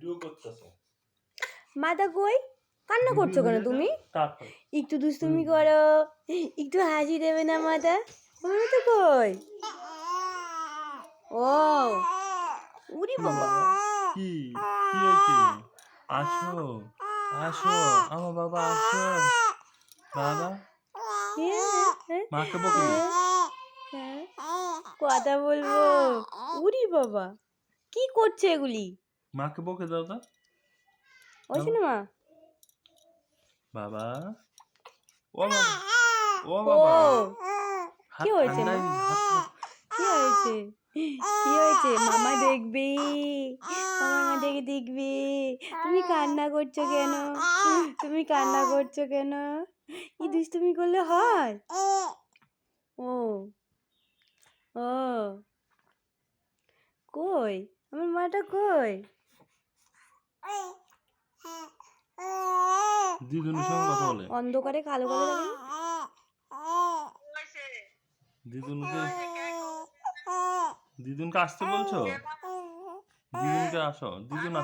Video করতেছো। মাথা কই? কান্না করছো কেন তুমি? একটু দুষ্টুমি করো, একটু হাসি দেবে না মাথা? মাথা কই? ও উরি বাবা, কি কি হয়েছে? আসো আসো আমার বাবা, আসো বাবা। মাকে বকে দিও। কথা বলবো। উরি বাবা, কি করছে এগুলি? মাকে বকে দাও তো। ওই শোনো মা। বাবা, ও বাবা, ও ও বাবা, কি হাত হয়েছে ঠান্ডা মা? হয়ে গেছে, হাত কি হয়েছে? কি হয়েছে? মামা দেখবে, মামা দেখে দেখবে। তুমি কান্না করছো কেন? তুমি কান্না করছো কেন? এই দুষ্টুমি করলে হয়? ও ও কই আমার মাটা কই? দিদুনের সঙ্গে কথা বলে। অন্ধকারে কালো কালো লাগে না? দিদুনকে দিদুনকে আসতে বলছো? দিদুনকে আসো, দিদুন